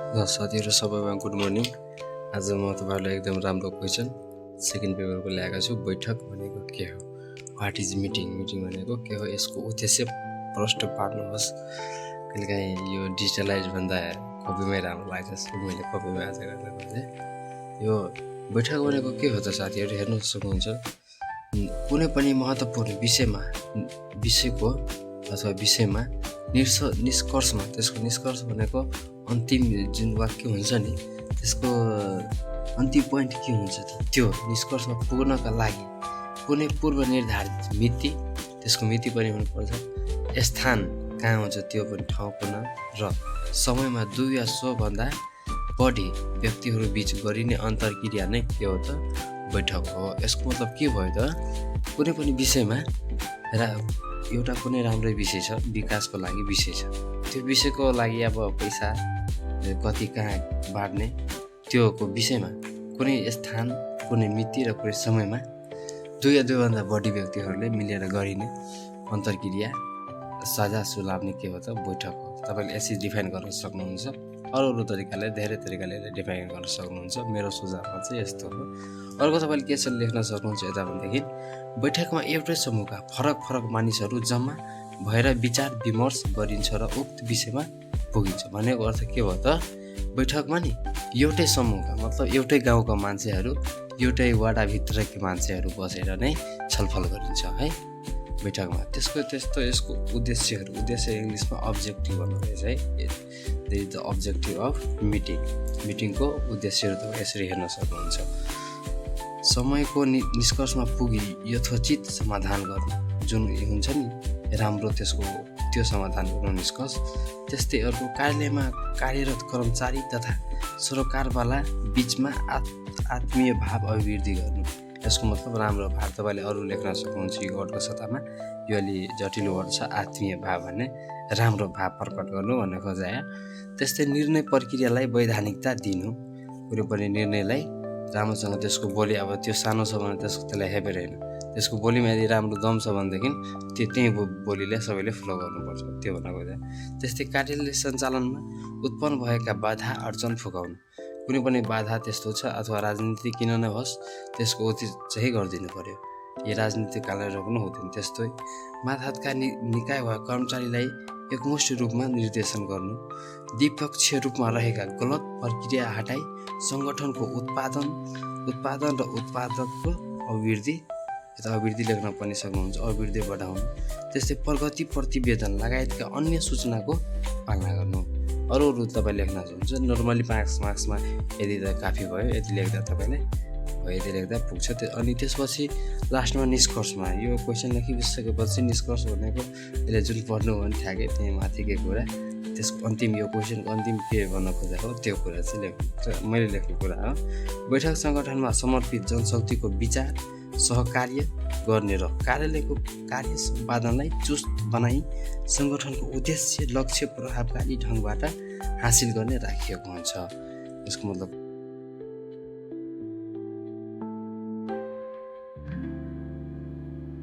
साथीहरु सबैमा good morning. आज म तपाईहरुलाई एकदम राम्रो क्वेशन सेकेन्ड पेपरको ल्याएको छु। बैठक भनेको के हो? What is meeting? मिटिङ भनेको के हो? यसको उद्देश्य प्रश्न पार्नुहोस्। कहिलेकाहीँ यो डिजिटलाइज भन्दा कपीमै राम्रो लाग्छ। सो मैले कपीमा आज गर्न खोजेँ। यो बैठक भनेको के हो त साथीहरु? हेर्न सक्नुहुन्छ। कुनै पनि महत्त्वपूर्ण विषयको अथवा विषयमा निष्कर्षमा त्यसको निष्कर्ष भनेको अन्तिम जुन वाक्य हुन्छ नि त्यसको अन्तिम पोइन्ट के हुन्छ त त्यो निष्कर्षमा पुग्नका लागि कुनै पूर्व निर्धारित मिति, त्यसको मिति पनि हुनुपर्छ, स्थान कहाँ हुन्छ त्यो पनि ठाउँको नाम र समयमा 2 या सो भन्दा बढी व्यक्तिहरू बीच गरिने अन्तर्क्रिया नै के हो त बैठक हो। यसको मतलब के भयो त कुनै पनि विषयमा एउटा कुनै राम्रै विषय छ, विकासको लागि विषय छ, त्यो विषयको लागि अब पैसा कति कहाँ बाँड्ने त्योको विषयमा कुनै स्थान, कुनै मिति र कुनै समयमा 2 या 2 भन्दा बढी व्यक्तिहरूले मिलेर गरिने अन्तर्क्रिया साझा सुलाउने के हो त बैठक हो। तपाईले यसरी डिफाइन गर्न सक्नुहुन्छ। अरू तरिकाले धेरै तरिकाले डिफाइन गर्न सक्नुहुन्छ। मेरो सुझावमा चाहिँ यस्तो हो। अर्को तपाईले के छ लेख्न सक्नुहुन्छ यता भनेदेखि बैठकमा एउटै समूहका फरक मानिसहरू जम्मा भएर विचार विमर्श गरिन्छ र उक्त विषयमा पुगिन्छ। भनेको अर्थ के भयो त बैठकमा नि एउटै समूहका मतलब एउटै गाउँका मान्छेहरू, एउटै वडाभित्रका मान्छेहरू बसेर नै छलफल गरिन्छ है बैठकमा। यसको उद्देश्य इङ्ग्लिसमा अब्जेक्टिभ भन्नुहुन्छ है। The is the objective of meeting. मिटिङको उद्देश्यहरू तपाईँ यसरी हेर्न सक्नुहुन्छ। समयको निष्कर्षमा पुगी यथोचित समाधान गर्नु जुन हुन्छ नि राम्रो त्यो समाधान गर्नु निष्कर्ष। त्यस्तै अर्को कार्यालयमा कार्यरत कर्मचारी तथा सरोकारवाला बीचमा आत्मीय भाव अभिवृद्धि गर्नु। यसको मतलब राम्रो भाव तपाईले अरू लेख्न सक्नुहुन्छ यो वर्डको सट्टामा। यो अलि जटिल वर्ड छ आत्मीय भाव भन्ने, राम्रो भाव प्रकट गर्नु भन्ने खोजाया। त्यस्तै निर्णय प्रक्रियालाई वैधानिकता दिनु। कुनै पनि निर्णयलाई राम्रोसँग त्यसको बोली अब त्यो सानो छ भने त्यसलाई हेपेर हैन, त्यसको बोलीमा यदि राम्रो दम छ भनेदेखि त्यही बोलीले सबैले फलो गर्नुपर्छ त्यो भन्न खोजेँ। त्यस्तै कार्यालय सञ्चालनमा उत्पन्न भएका बाधा अड्चन फुकाउनु। कुनै पनि बाधा त्यस्तो छ अथवा राजनीति किन नै होस् त्यसको उचित चाहिँ गरिदिनु पर्यो। यो राजनीतिक कारणले पनि हुँदैन। त्यस्तै मातहतका निकाय वा कर्मचारीलाई एकमुष्ट रूपमा निर्देशन गर्नु। द्विपक्षीय रूपमा रहेका गलत प्रक्रिया हटाई सङ्गठनको उत्पादन र उत्पादकको अभिवृद्धि लेख्न पनि सक्नुहुन्छ, अभिवृद्धि बढाउनु। त्यस्तै प्रगति प्रतिवेदन लगायतका अन्य सूचनाको पालना गर्नु। अरू तपाईँ लेख्न सक्नुहुन्छ। नर्मली 5 मार्क्समा यदि त काफी भयो, यदि लेख्दा तपाईँले यदि लेख्दा पुग्छ। अनि त्यसपछि लास्टमा निष्कर्षमा यो क्वेसन लेखिसकेपछि निष्कर्ष भनेको यसले जुन पढ्नु भने ठ्याकै त्यही माथिकै कुरा, त्यसको अन्तिम यो क्वेसनको अन्तिम के भन्न खोजेको त्यो कुरा चाहिँ मैले लेख्ने कुरा हो। बैठक सङ्गठनमा समर्पित जनशक्तिको विचार सहकार्य गर्ने र कार्यालयको कार्य सम्पादनलाई चुस्त बनाई सङ्गठनको उद्देश्य लक्ष्य प्रभावकारी ढङ्गबाट हासिल गर्ने राखिएको हुन्छ। यसको मतलब